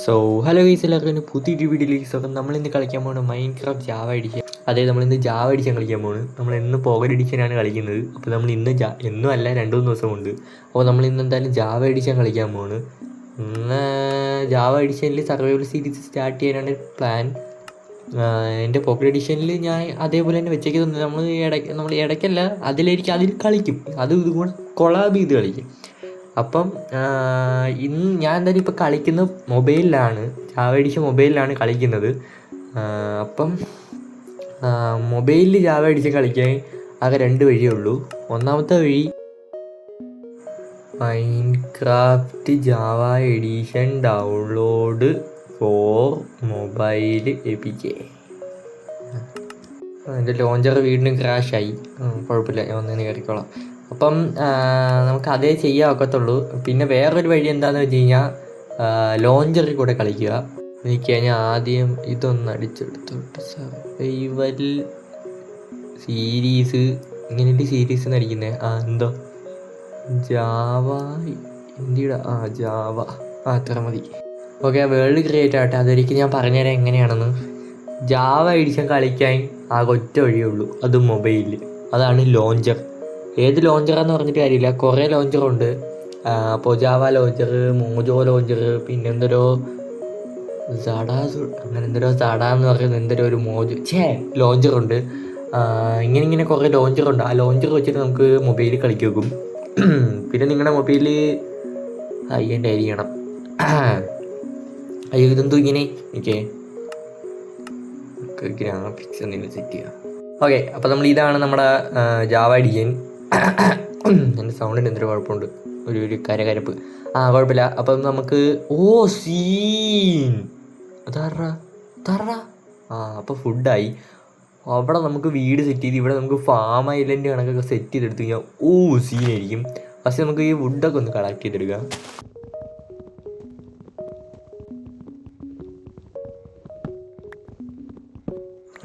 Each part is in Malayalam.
സോ ഹലോ ഗൈസ്, എല്ലാവർക്കും പുതിയൊരു വീഡിയോയിലേക്ക് സ്വാഗതം. നമ്മളിന്ന് കളിക്കാൻ പോകുന്നത് മൈൻക്രാഫ്റ്റ് ജാവ എഡിഷൻ. അതായത് നമ്മളിന്ന് ജാവ എഡിഷൻ കളിക്കാൻ പോകുന്നത്. നമ്മൾ ഇന്ന് പോകൽ എഡിഷനാണ് കളിക്കുന്നത്. അപ്പോൾ നമ്മൾ ഇന്ന് എന്നും അല്ല 2-3 ദിവസം കൊണ്ട്. അപ്പോൾ നമ്മൾ ഇന്ന് എന്തായാലും ജാവ എഡിഷൻ കളിക്കാൻ പോകുന്നത്. ഇന്ന് ജാവ എഡിഷനിൽ സർവൈവൽ സീരീസ് സ്റ്റാർട്ട് ചെയ്യാനാണ് പ്ലാൻ. എൻ്റെ പോക്കറ്റ് എഡിഷനിൽ ഞാൻ അതേപോലെ തന്നെ വെച്ചേക്കുന്നത്. നമ്മൾ ഇടയ്ക്കല്ല, അതിൽ കളിക്കും. ഇതുകൂടെ കൊളാബ് ചെയ്ത് കളിക്കും. അപ്പം ഇന്ന് ഞാൻ എന്തായാലും ഇപ്പോൾ കളിക്കുന്നത് മൊബൈലിലാണ്. ജാവ എഡിഷൻ മൊബൈലിലാണ് കളിക്കുന്നത്. അപ്പം മൊബൈലിൽ ജാവ എഡിഷൻ കളിക്കാൻ ആകെ 2 വഴിയേ ഉള്ളൂ. ഒന്നാമത്തെ വഴി Minecraft Java edition download for mobile APK. എൻ്റെ ലോഞ്ചർ വീണ്ടും ക്രാഷായി. കുഴപ്പമില്ല, ഞാൻ ഒന്നിന് കയറിക്കോളാം. അപ്പം നമുക്ക് അതേ ചെയ്യാൻ ഒക്കത്തുള്ളൂ. പിന്നെ വേറൊരു വഴി എന്താണെന്ന് വെച്ച് കഴിഞ്ഞാൽ ലോഞ്ചറിൽ കൂടെ കളിക്കുക. എനിക്ക് കഴിഞ്ഞാൽ ആദ്യം ഇതൊന്ന് അടിച്ചെടുത്തോട്ട് സർവൈവൽ സീരീസ്, ഇങ്ങനെയുണ്ട് സീരീസ് എന്ന് അടിക്കുന്നത്. എന്തോ ജാവ ഇന്ത്യയുടെ ജാവ അത്ര മതി. ഓക്കെ, വേൾഡ് ക്രിയേറ്റ് ആവട്ടെ. അതൊരിക്കലും ഞാൻ പറഞ്ഞുതരാം എങ്ങനെയാണെന്ന്. ജാവ എഡിഷൻ കളിക്കാൻ ആകെ ഒറ്റ വഴിയേ ഉള്ളൂ, അതും മൊബൈലിൽ. അതാണ് ലോഞ്ചർ. ഏത് ലോഞ്ചറാന്ന് പറഞ്ഞിട്ട് കാര്യമില്ല, കുറേ ലോഞ്ചറുണ്ട്. പൊജാവ ലോഞ്ചർ, മോജോ ലോഞ്ചർ, പിന്നെ എന്തൊരു അങ്ങനെ എന്തൊരു എന്ന് പറയുന്നത് എന്തൊരു ഒരു ലോഞ്ചറുണ്ട്. ഇങ്ങനെ കുറേ ലോഞ്ചറുണ്ട്. ആ ലോഞ്ചർ വെച്ചിട്ട് നമുക്ക് മൊബൈലിൽ കളിക്കി വെക്കും. പിന്നെ നിങ്ങളുടെ മൊബൈലിൽ ഹൈ-എൻഡ് ആയിരിക്കണം. അയ്യോ, ഇതെന്തോ ഇങ്ങനെ ഗ്രാഫിക്സ് എന്തെങ്കിലും സെറ്റ് ചെയ്യാം. ഓക്കെ, അപ്പോൾ നമ്മൾ ഇതാണ് നമ്മുടെ ജാവ എഡിഷൻ. എൻ്റെ സൗണ്ടിന് എന്തൊരു കുഴപ്പമുണ്ട്, ഒരു കരകരപ്പ്. കുഴപ്പമില്ല. അപ്പം നമുക്ക് സീൻ അപ്പോൾ ഫുഡായി. അവിടെ നമുക്ക് വീട് സെറ്റ് ചെയ്ത് ഇവിടെ നമുക്ക് ഫാം ഐലൻഡ് കണക്കൊക്കെ സെറ്റ് ചെയ്തെടുത്ത് കഴിഞ്ഞാൽ സീനായിരിക്കും. പക്ഷെ നമുക്ക് ഈ വുഡൊക്കെ ഒന്ന് കളക്ട് ചെയ്തെടുക്കാം.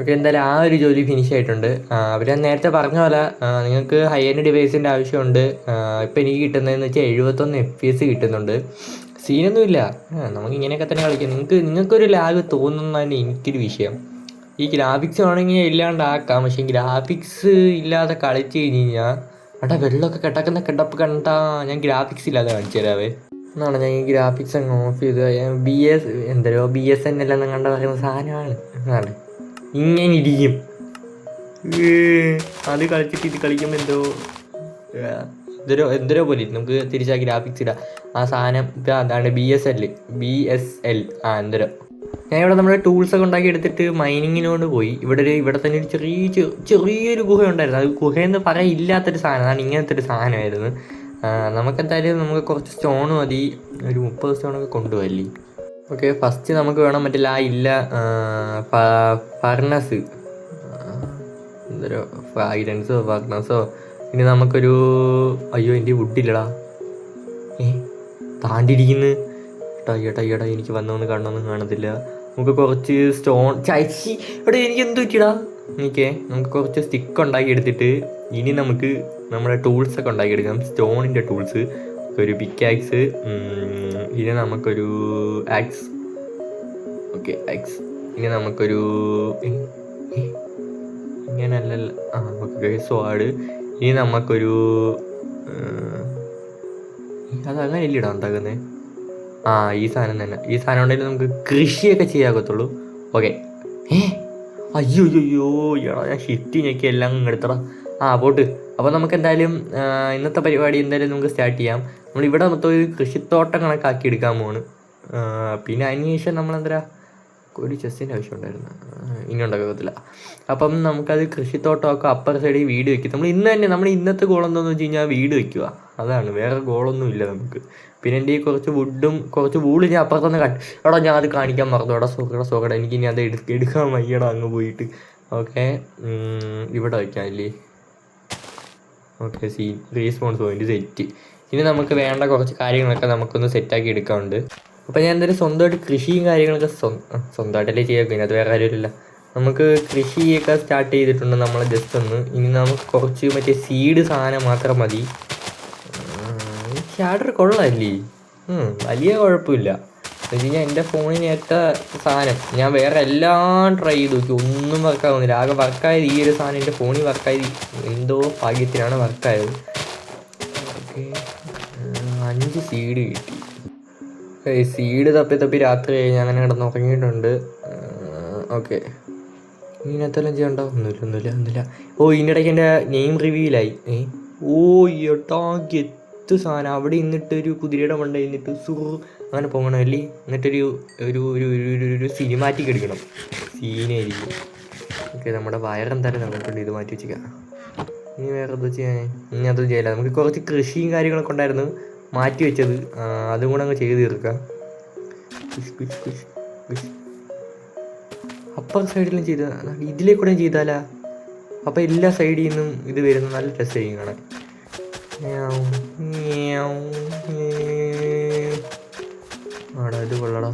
ഓക്കെ, എന്തായാലും ആ ഒരു ജോലി ഫിനിഷ് ആയിട്ടുണ്ട്. അവർ നേരത്തെ പറഞ്ഞ പോലെ നിങ്ങൾക്ക് ഹൈ എൻഡ് ഡിവൈസിൻ്റെ ആവശ്യമുണ്ട്. ഇപ്പം എനിക്ക് കിട്ടുന്നതെന്ന് വെച്ചാൽ 71 FPS കിട്ടുന്നുണ്ട്. സീനൊന്നുമില്ല, നമുക്ക് ഇങ്ങനെയൊക്കെ തന്നെ കളിക്കാം. നിങ്ങൾക്കൊരു ലാഗ് തോന്നുന്നതാണ് എനിക്കൊരു വിഷയം. ഈ ഗ്രാഫിക്സ് വേണമെങ്കിൽ ഇല്ലാണ്ടാക്കാം. പക്ഷേ ഗ്രാഫിക്സ് ഇല്ലാതെ കളിച്ച് കഴിഞ്ഞ് കഴിഞ്ഞാൽ വെള്ളമൊക്കെ കിടക്കുന്ന കിടപ്പ് കണ്ടാ ഞാൻ ഗ്രാഫിക്സ് ഇല്ലാതെ കാണിച്ചു തരാവേ. എന്നാണ് ഞാൻ ഈ ഗ്രാഫിക്സ് അങ്ങ് ഓഫ് ചെയ്ത് BSNL എന്ന് കണ്ട പറയുന്ന സാധനമാണ്. അതാണ് ഇങ്ങനെ ഇരിക്കും. അത് കളിച്ചിട്ട് ഇത് കളിക്കുമ്പോൾ എന്തോ പോലെ നമുക്ക് തിരിച്ചാ ഗ്രാഫിക്സ് ഇടാം. ആ സാധനം അതാണ് BSL എന്തോ. ഞാൻ ഇവിടെ നമ്മുടെ ടൂൾസൊക്കെ ഉണ്ടാക്കി എടുത്തിട്ട് മൈനിങ്ങിനോട് പോയി. ഇവിടെ തന്നെ ഒരു ചെറിയൊരു ഗുഹ ഉണ്ടായിരുന്നു. അത് ഗുഹയെന്ന് പറയില്ലാത്തൊരു സാധനം, അതാണ് ഇങ്ങനത്തെ ഒരു സാധനമായിരുന്നു. നമുക്കെന്തായാലും നമുക്ക് കുറച്ച് സ്റ്റോൺ മതി, ഒരു 30 സ്റ്റോണൊക്കെ കൊണ്ടുപോകല്ലേ. ഓക്കെ, ഫസ്റ്റ് നമുക്ക് വേണം ഫർണസ്, എന്തൊരു ഫർണസോ. ഇനി നമുക്കൊരു എൻ്റെ വുഡില്ലടാ, താണ്ടിരിക്കുന്നു. ടയ്യടാ, എനിക്ക് വന്നൊന്ന് കണ്ണൊന്നും കാണത്തില്ല. നമുക്ക് കുറച്ച് സ്റ്റോൺ എനിക്ക് എന്ത് പറ്റിയടാ. നമുക്ക് കുറച്ച് സ്റ്റിക്ക് ഉണ്ടാക്കി എടുത്തിട്ട് ഇനി നമുക്ക് നമ്മുടെ ടൂൾസൊക്കെ ഉണ്ടാക്കിയെടുക്കാം. സ്റ്റോണിൻ്റെ ടൂൾസ്, ഒരു പിക്കാക്സ്, ഇനി നമുക്കൊരു ആക്സ്. Okay, ax. ഇനി നമുക്കൊരു ഇങ്ങനല്ലല്ല ഓക്കെ സ്വാഡ്. ഇനി നമുക്കൊരു അതങ്ങനെ ഇല്ലടാ ഉണ്ടാക്കുന്നത്. ഈ സാധനം തന്നെ. ഈ സാധനം ഉണ്ടെങ്കിൽ നമുക്ക് കൃഷിയൊക്കെ ചെയ്യാകത്തുള്ളൂ. ഓക്കെ. അയ്യോ ഞാൻ ഷിഫ്റ്റ് ഞെക്കി എല്ലാം എടുത്തടാ. പോട്ട്. അപ്പോൾ നമുക്ക് എന്തായാലും ഇന്നത്തെ പരിപാടി എന്തായാലും നമുക്ക് സ്റ്റാർട്ട് ചെയ്യാം. നമ്മളിവിടെ മൊത്തം ഒരു കൃഷിത്തോട്ടം കണക്കാക്കി എടുക്കാൻ പോണ്. പിന്നെ അതിനുശേഷം നമ്മളെന്താ ഒരു ചെസ്സിൻ്റെ ആവശ്യം ഉണ്ടായിരുന്നു, ഇനി ഉണ്ടാക്കത്തില്ല. അപ്പം നമുക്കത് കൃഷിത്തോട്ടമൊക്കെ അപ്പർ സൈഡിൽ വീട് വയ്ക്കും. നമ്മൾ ഇന്നത്തെ ഗോൾ എന്താണെന്ന് വെച്ച് കഴിഞ്ഞാൽ വീട് വയ്ക്കുക. അതാണ്, വേറെ ഗോളൊന്നും ഇല്ല നമുക്ക്. പിന്നെ എൻ്റെ ഈ കുറച്ച് വുഡും കുറച്ച് വൂള് ഞാൻ അപ്പുറത്തൊന്ന് ഞാൻ അത് കാണിക്കാൻ മറന്നു. സോക്കട എനിക്ക് ഇനി അത് എടുക്കാൻ വയ്യടാ അങ്ങ് പോയിട്ട്. ഓക്കെ, ഇവിടെ വയ്ക്കാമല്ലേ. Okay, response point set. ഇനി നമുക്ക് വേണ്ട കുറച്ച് കാര്യങ്ങളൊക്കെ നമുക്കൊന്ന് സെറ്റാക്കി എടുക്കാറുണ്ട്. അപ്പോൾ ഞാൻ എന്തായാലും സ്വന്തമായിട്ട് കൃഷിയും കാര്യങ്ങളൊക്കെ സ്വന്തമായിട്ടല്ലേ ചെയ്യാം, ഇതിനകത്ത് വേറെ കാര്യമില്ല. നമുക്ക് കൃഷിയൊക്കെ സ്റ്റാർട്ട് ചെയ്തിട്ടുണ്ട് നമ്മൾ ജസ്റ്റ് ഒന്ന്. ഇനി നമുക്ക് കുറച്ച് സീഡ് സാധനം മാത്രം മതി. ഷാഡർ കൊള്ളാമല്ലേ, വലിയ കുഴപ്പമില്ല. വെച്ച് കഴിഞ്ഞാൽ എൻ്റെ ഫോണിനേറ്റ സാധനം ഞാൻ വേറെ എല്ലാം ട്രൈ ചെയ്ത് നോക്കി, ഒന്നും വർക്കാകുന്നില്ല. ആകെ വർക്കായത് ഈ ഒരു സാധനം എൻ്റെ ഫോണിൽ വർക്കായത് എന്തോ ഭാഗ്യത്തിനാണ് വർക്കായത്. ഓക്കെ, 5 സീഡ് കിട്ടി. സീഡ് തപ്പി രാത്രി കഴിഞ്ഞ് അങ്ങനെ കിടന്ന് ഉറങ്ങിയിട്ടുണ്ട്. ഓക്കെ, ഇതിനകത്തെല്ലാം ചെയ്യണ്ടോ? ഒന്നുമില്ല. ഓ, ഇതിനിടയ്ക്ക് എൻ്റെ നെയിം റിവീലായി. ഓ ഏട്ടാ, ഗെത്ത് സാധനം. അവിടെ നിന്നിട്ടൊരു കുതിരയുടെ മണ്ട എന്നിട്ട് അങ്ങനെ പോകണമല്ലേ. എന്നിട്ടൊരു ഒരു ഒരു ഒരു സിനിമാറ്റിക് എടുക്കണം, സീനായിരിക്കും. ഓക്കെ, നമ്മുടെ വയറെന്തായാലും നമുക്കുണ്ട്. ഇത് മാറ്റി വെച്ചിരിക്കാം. ഇനി വേറെ എന്താ ചെയ്യാൻ? ഇനി അതും ചെയ്യില്ല. നമുക്ക് കുറച്ച് കൃഷിയും കാര്യങ്ങളൊക്കെ ഉണ്ടായിരുന്നു മാറ്റി വെച്ചത്, അതും കൂടെ അങ്ങ് ചെയ്ത് തീർക്കാം. അപ്പർ സൈഡിലും ചെയ്ത ഇതിലേ കൂടെ ചെയ്താലാ? അപ്പം എല്ലാ സൈഡിൽ നിന്നും ഇത് വരുന്ന നല്ല രസമായിരിക്കും കാണാൻ. ആടാ, ഇത് കൊള്ളടാ.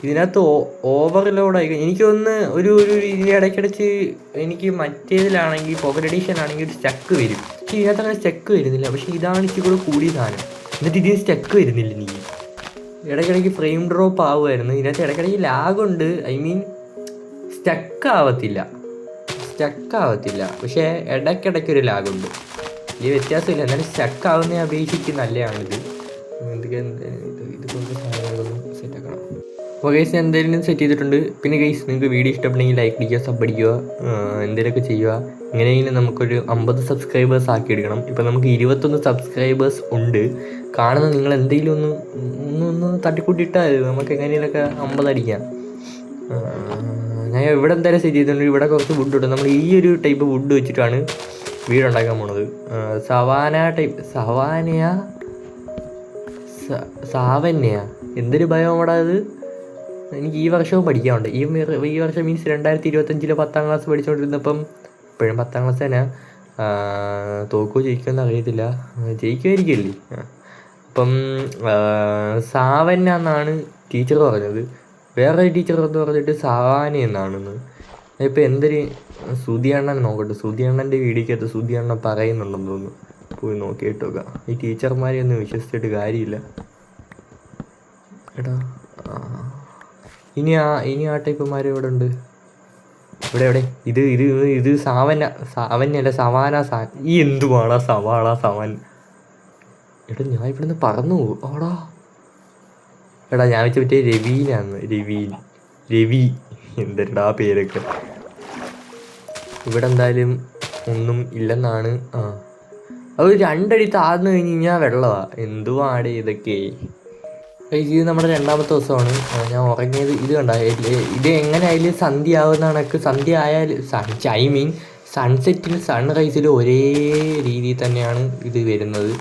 ഇതിനകത്ത് ഓവർലോഡായി. എനിക്കൊന്ന് ഒരു ഇതിൻ്റെ ഇടയ്ക്കിടച്ച് എനിക്ക് മറ്റേതിലാണെങ്കിൽ പോക്കറ്റ് എഡിഷൻ ആണെങ്കിൽ ഒരു സ്റ്റക്ക് വരും. പക്ഷെ ഇതിനകത്ത് അങ്ങനെ സ്റ്റക്ക് വരുന്നില്ല. പക്ഷേ ഇതാണ് ഇച്ചിരി കൂടെ കൂടിയ സാധനം. എന്നിട്ട് ഇതിന് സ്റ്റക്ക് വരുന്നില്ല. എനിക്ക് ഇടയ്ക്കിടയ്ക്ക് ഫ്രെയിം ഡ്രോപ്പ് ആവുമായിരുന്നു. ഇതിനകത്ത് ഇടയ്ക്കിടയ്ക്ക് ലാഗുണ്ട്. I mean സ്റ്റക്കാവത്തില്ല. പക്ഷേ ഇടയ്ക്കിടയ്ക്കൊരു ലാഗുണ്ട്. ഈ വ്യത്യാസമില്ല. എന്നാലും സ്റ്റക്കാവുന്നതിനെ അപേക്ഷിച്ച് നല്ലതാണിത്. ഇത് കൊണ്ട് സാധനങ്ങളൊന്നും സെറ്റാക്കണം. അപ്പോൾ ഗൈസ് ഞാൻ എന്തെങ്കിലും സെറ്റ് ചെയ്തിട്ടുണ്ട്. പിന്നെ ഗൈസ് നിങ്ങൾക്ക് വീഡിയോ ഇഷ്ടപ്പെട്ടെങ്കിൽ ലൈക്ക് അടിക്കുക, സബ് അടിക്കുക, എന്തെങ്കിലുമൊക്കെ ചെയ്യുക. എങ്ങനെയെങ്കിലും നമുക്കൊരു 50 സബ്സ്ക്രൈബേഴ്സ് ആക്കി എടുക്കണം. ഇപ്പോൾ നമുക്ക് 21 സബ്സ്ക്രൈബേഴ്സ് ഉണ്ട്. കാണുന്ന നിങ്ങൾ എന്തെങ്കിലും ഒന്ന് തട്ടിക്കൂട്ടിയിട്ടാൽ നമുക്ക് എങ്ങനെയൊക്കെ 50 അടിക്കാം. ഞാൻ ഇവിടെ എന്തായാലും സെറ്റ് ചെയ്തിട്ടുണ്ട്. ഇവിടെ കുറച്ച് വുഡ് ഇടും. നമ്മൾ ഈ ഒരു ടൈപ്പ് വുഡ് വെച്ചിട്ടാണ് വീടുണ്ടാക്കാൻ പോണത്. സാവന്യ എന്തൊരു ഭയമാടാ അത്. എനിക്ക് ഈ വർഷവും പഠിക്കാറുണ്ട്. ഈ വർഷം മീൻസ് 2025 10ാം ക്ലാസ് പഠിച്ചുകൊണ്ടിരുന്നപ്പം, ഇപ്പോഴും 10ാം ക്ലാസ് തന്നെ. തോക്കോ ജയിക്കുമെന്ന് അറിയത്തില്ല, ജയിക്കുമായിരിക്കുമല്ലേ. അപ്പം സാവന്യ എന്നാണ് ടീച്ചർ പറഞ്ഞത്. വേറെ ടീച്ചർ എന്ന് പറഞ്ഞിട്ട് സവാന എന്നാണെന്ന്. ഇപ്പം എന്തൊരു സുധിയണ്ണൻ നോക്കട്ടെ. സുധിയണ്ണൻ്റെ വീഡിയോക്കകത്ത് സുധിയണ്ണൻ പറയുന്നുണ്ടെന്ന് തോന്നുന്നു. പോയി നോക്കിയിട്ട് നോക്കാം. ഈ ടീച്ചർമാരെ ഒന്നും വിശ്വസിച്ചിട്ട് കാര്യമില്ല എടാ. ഇനി ആ ടൈപ്പുമാർ ഇവിടെ ഉണ്ട്. ഇവിടെ ഇത് സാവന്യല്ല, സവാന. ഈ എന്തുവാടാ സവാൻ? എടാ ഞാൻ ഇവിടുന്ന് പറന്നു പോകും. ആടാ എടാ, ഞാൻ വെച്ച പറ്റിയ രവീനാന്ന്. രവി എന്തരടാ പേരൊക്കെ. ഇവിടെ എന്തായാലും ഒന്നും ഇല്ലെന്നാണ്. അത് 2 അടി താഴ്ന്നു കഴിഞ്ഞ് കഴിഞ്ഞാൽ വെള്ളമാണ്. എന്തുവാടെ ഇതൊക്കെ. ഇത് നമ്മുടെ 2ാമത്തെ ദിവസമാണ്. ഞാൻ ഉറങ്ങിയത് ഇത് കണ്ട. ഇത് എങ്ങനെ ആയാലും സന്ധ്യ ആവുന്ന കണക്ക്, സന്ധ്യ ആയാൽ ഐ മീൻ സൺസെറ്റിന് സൺറൈസിലും ഒരേ രീതിയിൽ തന്നെയാണ് ഇത് വരുന്നത്.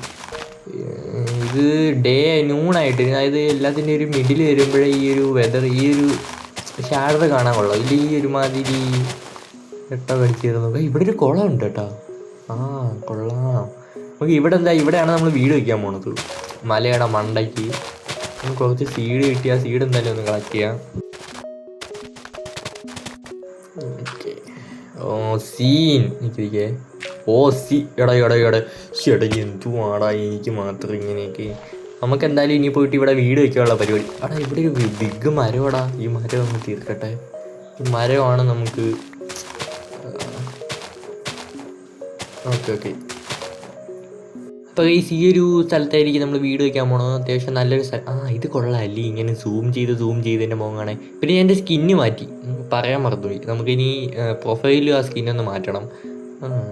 ഇത് നൂണായിട്ട്, അതായത് എല്ലാത്തിൻ്റെ ഒരു മിഡിൽ വരുമ്പോഴേ ഈ ഒരു വെതർ, ഈ ഒരു ഷാഡോ കാണാൻ കൊള്ളാം. ഇതിൽ ഈ ഒരുമാതിരി എട്ടോ കടിച്ചിരുന്നു. ഇവിടെ ഒരു കുളം ഉണ്ട് കേട്ടോ. കൊള്ളാം. നമുക്ക് ഇവിടെയാണ് നമ്മൾ വീട് വയ്ക്കാൻ പോണത്. മലയുടെ മണ്ടയ്ക്ക് നമുക്ക് കുറച്ച് സീഡ് കിട്ടി. ആ സീഡ് എന്തായാലും ഒന്ന് കളക്ട് ചെയ്യാം. ഓക്കെ, സീൻ എനിക്കിരിക്കേ. എടാ എന്തുവാടാ എനിക്ക് മാത്രം ഇങ്ങനെയൊക്കെ. നമുക്ക് എന്തായാലും ഇനി പോയിട്ട് ഇവിടെ വീട് വയ്ക്കാനുള്ള പരിപാടി. ഇവിടെ ഒരു ബിഗ് മരമാടാ. ഈ മരം ഒന്ന് തീർക്കട്ടെ. ഈ മരമാണ് നമുക്ക്. ഓക്കെ. അപ്പോൾ ഈ ഒരു സ്ഥലത്തായിരിക്കും നമ്മൾ വീട് വയ്ക്കാൻ പോകണം. അത്യാവശ്യം നല്ലൊരു സ്ഥലം. ഇത് കൊള്ളാമല്ലേ, ഇങ്ങനെ സൂം ചെയ്ത് എൻ്റെ മുഖം കാണാൻ. പിന്നെ ഞാൻ എൻ്റെ സ്കിന്ന് മാറ്റി, പറയാൻ മറന്നുപോയി. നമുക്കിനി പ്രൊഫൈലിൽ ആ സ്കിന്നൊന്ന് മാറ്റണം.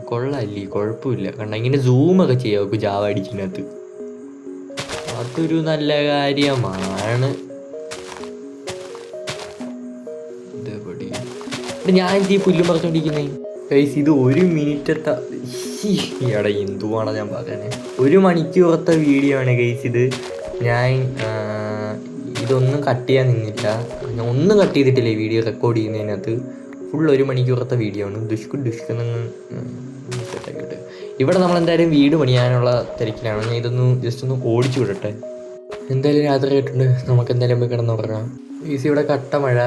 കൊള്ളാമല്ലേ, കുഴപ്പമില്ല. കണ്ട ഇങ്ങനെ സൂമൊക്കെ ചെയ്യാം നമുക്ക് ജാവ അടിക്കുന്നതിനകത്ത്. അതൊരു നല്ല കാര്യമാണ്. ഞാൻ ഈ പുല്ലും പറിച്ചോണ്ടിരിക്കുന്നേ. ഗൈസ് ഇത് 1 മിനിറ്റത്തെ എന്തുവാണ് ഞാൻ പറയുന്നത്. 1 മണിക്കൂറത്തെ വീഡിയോ ആണ് ഗൈസ് ഇത്. ഞാൻ ഇതൊന്നും കട്ട് ചെയ്യാൻ നിന്നില്ല. ഞാൻ ഒന്നും കട്ട് ചെയ്തിട്ടില്ല ഈ വീഡിയോ റെക്കോർഡ് ചെയ്യുന്നതിനകത്ത്. ഫുൾ 1 മണിക്കൂറത്തെ വീഡിയോ ആണ്. ദുഷ്കുന്ന് സെറ്റാക്കിയിട്ട് ഇവിടെ നമ്മളെന്തായാലും വീട് പണിയാനുള്ള തിരക്കിലാണ്. ഞാൻ ഇതൊന്ന് ജസ്റ്റ് ഒന്ന് ഓടിച്ചു വിടട്ടെ. എന്തായാലും രാത്രി ആയിട്ടുണ്ട്, നമുക്ക് എന്തായാലും പോയി കിടന്നുറങ്ങാം. ഈസി ഇവിടെ കട്ട മഴ.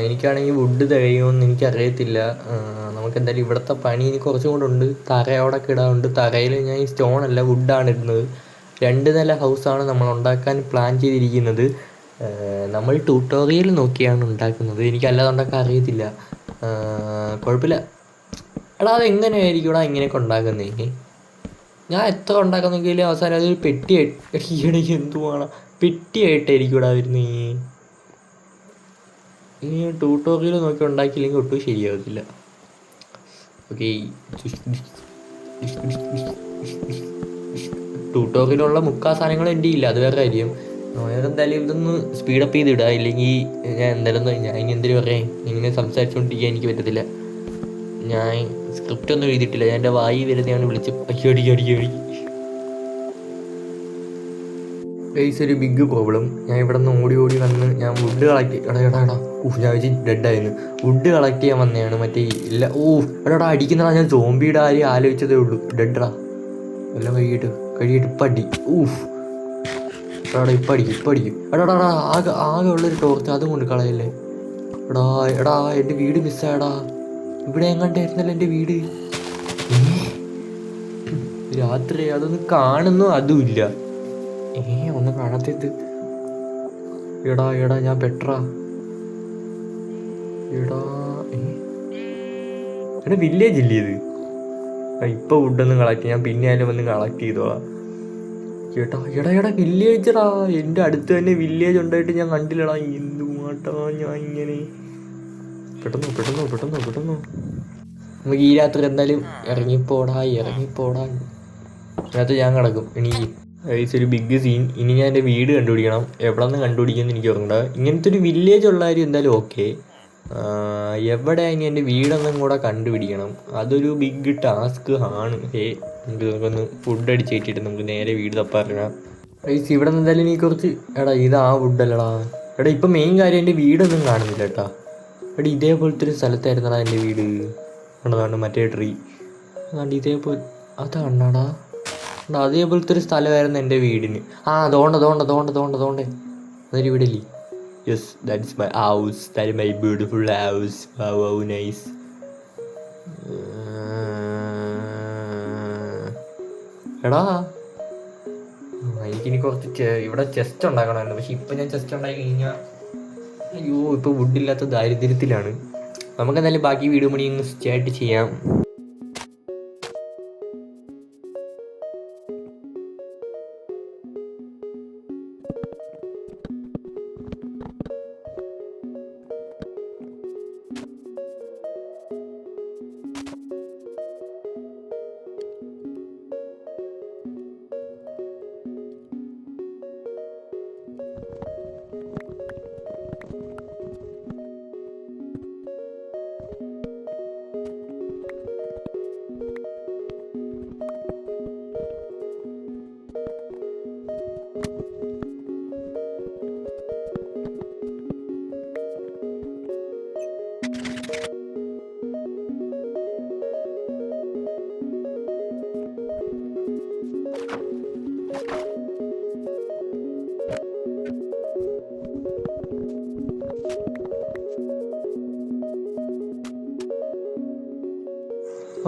എനിക്കാണെങ്കിൽ വുഡ് തികയുമെന്ന് എനിക്കറിയത്തില്ല. നമുക്ക് എന്തായാലും ഇവിടുത്തെ പണി ഇനി കുറച്ചും കൂടെ ഉണ്ട്. തറയോടൊക്കെ ഇടാറുണ്ട്. തറയിൽ ഞാൻ ഈ സ്റ്റോണല്ല വുഡാണ് ഇടുന്നത്. 2 നില ഹൗസാണ് നമ്മൾ ഉണ്ടാക്കാൻ പ്ലാൻ ചെയ്തിരിക്കുന്നത്. നമ്മൾ ട്യൂട്ടോറിയൽ നോക്കിയാണ് ഉണ്ടാക്കുന്നത്. എനിക്കല്ലാതെ ഉണ്ടാക്കാൻ അറിയത്തില്ല. കുഴപ്പമില്ല. എടാ അതെങ്ങനെയായിരിക്കും ഇവിടെ ഇങ്ങനെയൊക്കെ ഉണ്ടാക്കുന്നത്? ഞാൻ എത്ര ഉണ്ടാക്കുന്നെങ്കിലും അവസാനം അതൊരു പെട്ടിയായിട്ട് ഈയിടയ്ക്ക് എന്തുവാണ് പെട്ടിയായിട്ടായിരിക്കും ഇവിടെ വരുന്നത്. ഇനി ട്യൂട്ടോറിയൽ നോക്കി ഉണ്ടാക്കിയില്ലെങ്കിൽ ഒട്ടും ശരിയാവത്തില്ല. ഓക്കെ, ട്യൂട്ടോറിയലുള്ള മുക്കാൽ സാധനങ്ങളും എൻ്റെ ഇല്ല, അത് വേറെ കാര്യം. എന്തായാലും ഇതൊന്ന് സ്പീഡപ്പ് ചെയ്തിടുക, ഇല്ലെങ്കിൽ ഞാൻ ഇനി എന്തെങ്കിലും പറയാം. ഇങ്ങനെ സംസാരിച്ചുകൊണ്ടിരിക്കാൻ എനിക്ക് പറ്റത്തില്ല. ഞാൻ സ്ക്രിപ്റ്റ് ഒന്നും എഴുതിയിട്ടില്ല. ഞാൻ എൻ്റെ വായി വരുന്നതാണ് വിളിച്ച് അടി. ഗൈസ്, ഒരു ബിഗ് പ്രോബ്ലം. ഞാൻ ഇവിടെ നിന്ന് ഓടി വന്ന് ഞാൻ വുഡ് കളക്ട് എടാ ഞാൻ വെച്ച് ഡെഡായിരുന്നു. വുഡ് കളക്ട് ചെയ്യാൻ വന്നതാണ്. മറ്റേ ഇല്ല എടാ അടിക്കുന്നതാ. ഞാൻ സോംബിയുടെ കാര്യം ആലോചിച്ചതേ ഉള്ളൂ. ഡെഡാ എല്ലാം കഴിയിട്ട് ഇപ്പം അടി. ഇപ്പം അടിക്കും. എടാ ആകെ ഉള്ളൊരു ടോർച്ച് അതും കൊണ്ട് കളയല്ലേ. എടാ എൻ്റെ വീട് മിസ്സായടാ. ഇവിടെ എങ്ങാണ്ടായിരുന്നല്ലോ എൻ്റെ വീട്. രാത്രി അതൊന്നും കാണുന്നു അതുമില്ല. ഒന്നും കാണാത്തത്. എടാ ഞാൻ പെട്രാ. എടാ വില്ലേജ് ഇല്ലേ ഇത്? ഇപ്പം വുഡൊന്നും കളക്ട് ഞാൻ പിന്നെ ആയാലും വന്ന് കളക്ട് ചെയ്തോളാം. എടാ വില്ലേജറാ. എൻ്റെ അടുത്ത് തന്നെ വില്ലേജ് ഉണ്ടായിട്ട് ഞാൻ കണ്ടില്ലടാ. എന്തുമാട്ടാ ഞാൻ ഇങ്ങനെ. പെട്ടെന്ന് നമുക്ക് ഈ രാത്രി എന്തായാലും ഇറങ്ങിപ്പോടാ. അതിനകത്ത് ഞാൻ കിടക്കും. എനിക്ക് ഒരു ബിഗ് സീൻ. ഇനി ഞാൻ എൻ്റെ വീട് കണ്ടുപിടിക്കണം. എവിടെ നിന്ന് കണ്ടുപിടിക്കുമെന്ന് എനിക്ക് ഓർമ്മ. ഇങ്ങനത്തെ ഒരു വില്ലേജ് ഉള്ള കാര്യം എന്തായാലും ഓക്കെ. എവിടെ ഇനി എൻ്റെ വീടൊന്നും കൂടെ കണ്ടുപിടിക്കണം. അതൊരു ബിഗ് ടാസ്ക് ആണ്. നമുക്കൊന്ന് ഫുഡ് അടിച്ചേറ്റിട്ട് നമുക്ക് നേരെ വീട് തപ്പാറിനാം. ഇവിടെ നിന്ന് എന്തായാലും നീ കുറച്ച് ഇത് ആ വുഡല്ലടാ. ഇപ്പം മെയിൻ കാര്യം എൻ്റെ വീടൊന്നും കാണുന്നില്ല കേട്ടാ. ഇതേപോലത്തെ ഒരു സ്ഥലത്തായിരുന്നടാ എൻ്റെ വീട്. അതാണ് മറ്റേ ട്രീ. അതാണ്ട് ഇതേപോലെ അതാണ്ടാ. അതേപോലത്തെ ഒരു സ്ഥലമായിരുന്നു എൻ്റെ വീടിന്. തോണ്ട അതൊരു വീടല്ലേ? Yes, that's my house. That my beautiful house. Wow nice. എടാ എനിക്കിനി കുറച്ച് ഇവിടെ ചെസ്റ്റ് ഉണ്ടാക്കണമായിരുന്നു. പക്ഷെ ഇപ്പം ഞാൻ ചെസ്റ്റ് ഉണ്ടാക്കി കഴിഞ്ഞാൽ ഇപ്പോൾ വുഡില്ലാത്ത ദാരിദ്ര്യത്തിലാണ്. നമുക്കെന്തായാലും ബാക്കി വീഡിയോ മണി സ്റ്റാർട്ട് ചെയ്യാം.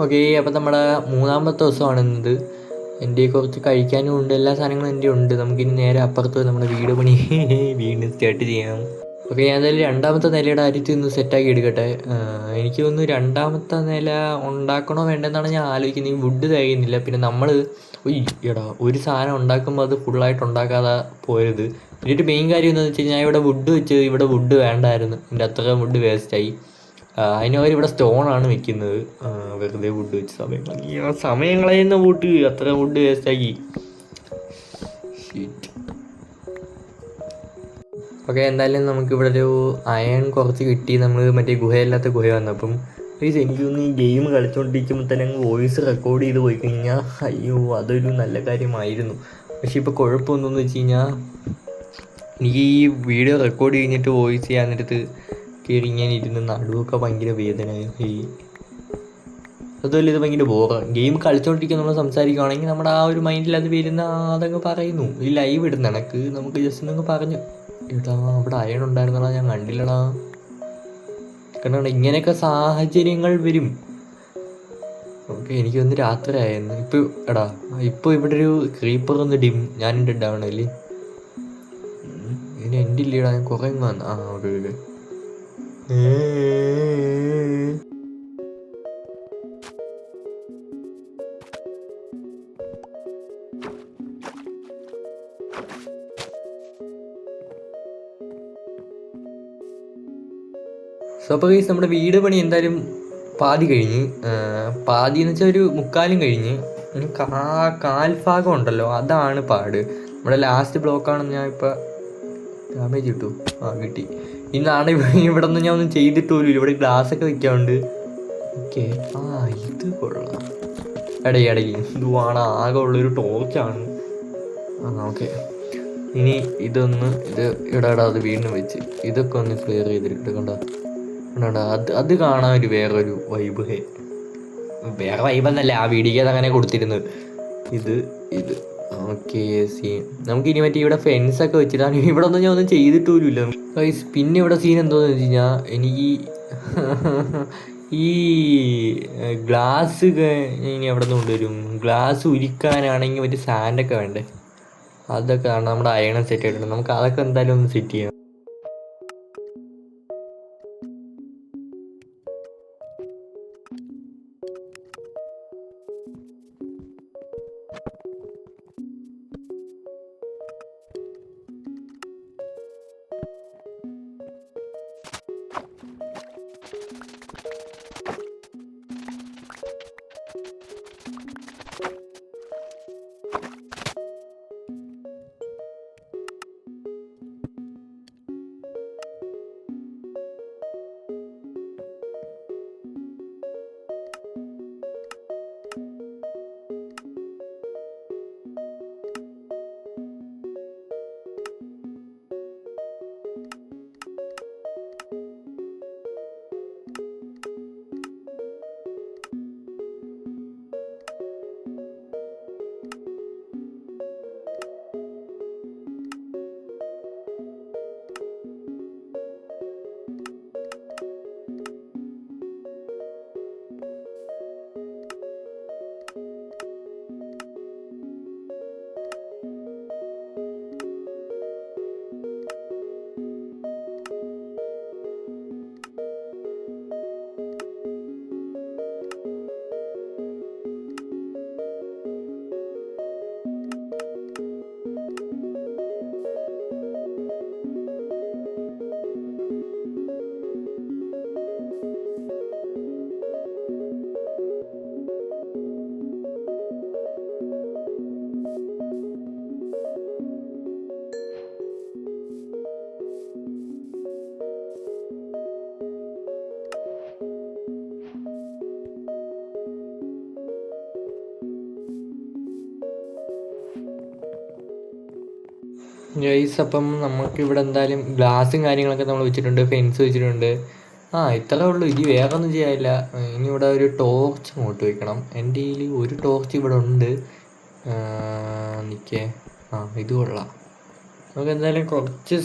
ഓക്കെ, അപ്പം നമ്മുടെ 3-ാമത്തെ ദിവസമാണ് ഇന്നത്. എൻ്റെ കുറച്ച് കഴിക്കാനും ഉണ്ട്, എല്ലാ സാധനങ്ങളും എൻ്റെ ഉണ്ട്. നമുക്കിനി നേരെ അപ്പുറത്ത് നമ്മുടെ വീട് പണി വീണ്ടും സ്റ്റാർട്ട് ചെയ്യാം. ഓക്കെ, ഞാൻ എന്തായാലും 2-ാമത്തെ നിലയുടെ കാര്യത്തിൽ ഒന്ന് സെറ്റാക്കി എടുക്കട്ടെ. എനിക്ക് തോന്നുന്നു 2-ാമത്തെ നില ഉണ്ടാക്കണോ വേണ്ടെന്നാണ് ഞാൻ ആലോചിക്കുന്നത്. ഈ വുഡ് തികയുന്നില്ല. പിന്നെ നമ്മൾ ഒരു സാധനം ഉണ്ടാക്കുമ്പോൾ അത് ഫുള്ളായിട്ട് ഉണ്ടാക്കാതെ പോയത്. എന്നിട്ട് മെയിൻ കാര്യം എന്താണെന്ന് വെച്ച് കഴിഞ്ഞാൽ ഇവിടെ വുഡ് വെച്ച് ഇവിടെ വുഡ് വേണ്ടായിരുന്നു. എൻ്റെ അത്ര വുഡ് വേസ്റ്റായി. അതിന് ഇവിടെ സ്റ്റോണാണ് വെക്കുന്നത്. വെറുതെ വുഡ് വെച്ച് സമയം കളയുന്ന വുഡ് അത്ര വുഡ് വേസ്റ്റാക്കി. ഓക്കെ, എന്തായാലും നമുക്കിവിടെ ഒരു അയൺ കുറച്ച് കിട്ടി. നമ്മൾ മറ്റേ ഗുഹയില്ലാത്ത ഗുഹ വന്നപ്പം എനിക്കൊന്ന് ഈ ഗെയിം കളിച്ചുകൊണ്ടിരിക്കുമ്പോൾ തന്നെ വോയിസ് റെക്കോർഡ് ചെയ്ത് പോയി കഴിഞ്ഞാൽ അതൊരു നല്ല കാര്യമായിരുന്നു. പക്ഷേ ഇപ്പോൾ കുഴപ്പമൊന്നെന്ന് വെച്ച് കഴിഞ്ഞാൽ എനിക്ക് ഈ വീഡിയോ റെക്കോർഡ് കഴിഞ്ഞിട്ട് വോയിസ് ചെയ്യാൻ നേരത്ത് കയറി ഇങ്ങനെ ഇരുന്ന് നടുവൊക്കെ ഭയങ്കര വേദനയായി. അതുപോലെ ഇത് ഭയങ്കര ബോറ്. ഗെയിം കളിച്ചുകൊണ്ടിരിക്കുക നമ്മൾ സംസാരിക്കുകയാണെങ്കിൽ നമ്മുടെ ആ ഒരു മൈൻഡിൽ അത് വരുന്ന അതങ്ങ് പറയുന്നു. ഈ ലൈവ് ഇടുന്ന കണക്ക് നമുക്ക് ജസ്റ്റ് ഒന്ന് പറഞ്ഞു, എടാ അവിടെ അയൺ ഉണ്ടായിരുന്നടാ ഞാൻ കണ്ടില്ലടാ. കാരണം ഇങ്ങനെയൊക്കെ സാഹചര്യങ്ങൾ വരും. ഓക്കെ, എനിക്ക് വന്ന് രാത്രി ആയിരുന്നു. ഇപ്പോൾ ഇവിടെ ഒരു ക്രീപ്പർ ഒന്ന് ഞാൻ ഡാവണല്ലേ. ഇനി എൻ്റെ ഇല്ലടാ, ഞാൻ കുറേ വന്നു. Okay okay. സോ അപ്പോൾ ഗൈസ്, നമ്മുടെ വീട് പണി എന്തായാലും പാതി കഴിഞ്ഞ്, പാതി എന്ന് വെച്ചാൽ ഒരു മുക്കാലും കഴിഞ്ഞ്. ഇനി കാൽഭാഗം ഉണ്ടല്ലോ, അതാണ് പാട്. നമ്മുടെ ലാസ്റ്റ് ബ്ലോക്കാണെന്ന് ഞാൻ ഇപ്പോൾ ഡാമേജ് കിട്ടു. കിട്ടി. ഇന്നാണ് ഇവിടെ നിന്ന് ഞാൻ ഒന്നും ചെയ്തിട്ട് പോലും. ഇവിടെ ഗ്ലാസ്സൊക്കെ വെക്കാറുണ്ട്. ഓക്കെ, ഇത് കൊള്ളാം. ഇടയ്ക്ക് ഇതുവാണ് ആകെ ഉള്ളൊരു ടോർച്ചാണ്. ഓക്കെ, ഇനി ഇത് ഇവിടെ അത് വീണ്ടും വെച്ച് ഇതൊക്കെ ഒന്ന് ക്ലിയർ ചെയ്തിട്ട് കണ്ടോ. അത് കാണാൻ വേറൊരു വൈബ്. വേറെ വൈബെന്നല്ല, ആ വീഡിയോക്ക് അങ്ങനെ കൊടുത്തിരുന്നത്. ഇത് ഓക്കെ. സീൻ നമുക്ക് ഇനി മറ്റേ ഇവിടെ ഫെൻസൊക്കെ വെച്ചിട്ടാണ്. ഇവിടെ ഒന്നും ഞാൻ ഒന്നും ചെയ്തിട്ട് പോലും ഇല്ല. പിന്നെ ഇവിടെ സീൻ എന്തോന്ന് വെച്ച് കഴിഞ്ഞാൽ, എനിക്ക് ഈ ഗ്ലാസ് ഇനി എവിടെ നിന്ന് കൊണ്ടുവരും? ഗ്ലാസ് ഉരുക്കാനാണെങ്കിൽ മറ്റേ സാൻഡൊക്കെ വേണ്ടേ? അതൊക്കെ നമ്മുടെ അയൺ സെറ്റ് ആയിട്ടുണ്ട്. നമുക്ക് അതൊക്കെ എന്തായാലും ഒന്ന് സെറ്റ് ചെയ്യാം. ഗൈസ്, അപ്പം നമുക്കിവിടെ എന്തായാലും ഗ്ലാസും കാര്യങ്ങളൊക്കെ നമ്മൾ വെച്ചിട്ടുണ്ട്, ഫെൻസ് വെച്ചിട്ടുണ്ട്. ഇത്രേ ഉള്ളൂ. ഇനി വേറെ ഒന്നും ചെയ്യാനില്ല. ഇനി ഇവിടെ ഒരു ടോർച്ച് അങ്ങോട്ട് വെക്കണം. എൻ്റെ കയ്യിൽ ഒരു ടോർച്ച് ഇവിടെ ഉണ്ട്. ഇത് കൊള്ളാം. നമുക്ക് എന്തായാലും കുറച്ച്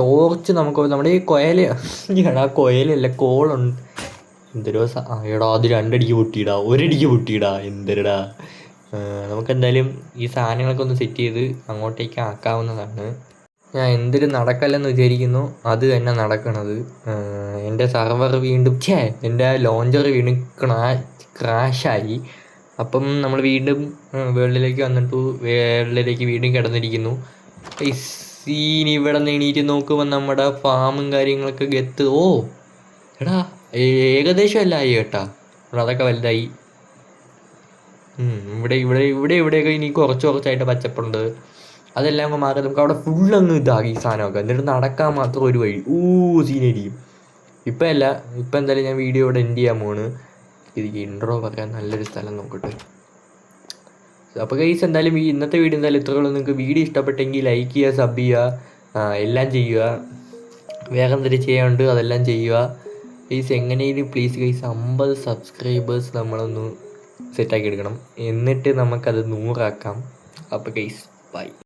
ടോർച്ച് നമ്മുടെ ഈ കൊയലല്ല കോളുണ്ട്. എന്തൊരു അത് 2 അടിക്ക് പൊട്ടിയിടാ, 1 അടിക്ക് പൊട്ടിയിടാ, എന്തരടാ. നമുക്കെന്തായാലും ഈ സാധനങ്ങളൊക്കെ ഒന്ന് സെറ്റ് ചെയ്ത് അങ്ങോട്ടേക്ക് ആക്കാവുന്നതാണ്. ഞാൻ എന്തൊരു നടക്കല്ലെന്ന് വിചാരിക്കുന്നു അത് തന്നെ നടക്കണത്. എൻ്റെ സർവർ വീണ്ടും എൻ്റെ ലോഞ്ചർ വീണ്ടും ക്രാഷായി. അപ്പം നമ്മൾ വീണ്ടും വേൾഡിലേക്ക് വേൾഡിലേക്ക് വീണ്ടും കിടന്നിരിക്കുന്നു. ഈ സീൻ ഇവിടെ നിന്ന് എണീറ്റ് നോക്കുമ്പോൾ നമ്മുടെ ഫാമും കാര്യങ്ങളൊക്കെ എടാ ഏകദേശം എല്ലാം ആയി കേട്ടാ. അതൊക്കെ വലുതായി. ഇവിടെയൊക്കെ ഇനി കുറച്ചായിട്ട് പച്ചപ്പുണ്ട്. അതെല്ലാം അങ്ങ് മാറി നമുക്ക് അവിടെ ഫുള്ളങ്ങ് ഇതാക്കി ഈ സാധനമൊക്കെ. എന്നിട്ട് നടക്കാൻ മാത്രം ഒരു വഴി. സീനായിരിക്കും. ഇപ്പം എന്തായാലും ഞാൻ വീഡിയോ ഇവിടെ എൻഡ് ചെയ്യാൻ പോണ്. ഇതിക്ക് ഇൻട്രോ പറയാൻ നല്ലൊരു സ്ഥലം നോക്കട്ടെ. അപ്പോൾ ഗൈസ്, എന്തായാലും ഇന്നത്തെ വീഡിയോ എന്തായാലും ഇത്രയുള്ളൂ. നിങ്ങൾക്ക് വീഡിയോ ഇഷ്ടപ്പെട്ടെങ്കിൽ ലൈക്ക് ചെയ്യുക, സബ് ചെയ്യുക, എല്ലാം ചെയ്യുക. വേറെ എന്തെങ്കിലും ചെയ്യാനുണ്ട് അതെല്ലാം ചെയ്യുക. ഗൈസ് എങ്ങനെയും പ്ലീസ് ഗൈസ് 50 സബ്സ്ക്രൈബേഴ്സ് നമ്മളൊന്ന് സെറ്റാക്കി എടുക്കണം, എന്നിട്ട് നമുക്കത് 100 ആക്കാം. അപ്പോൾ ഗൈസ് ബൈ.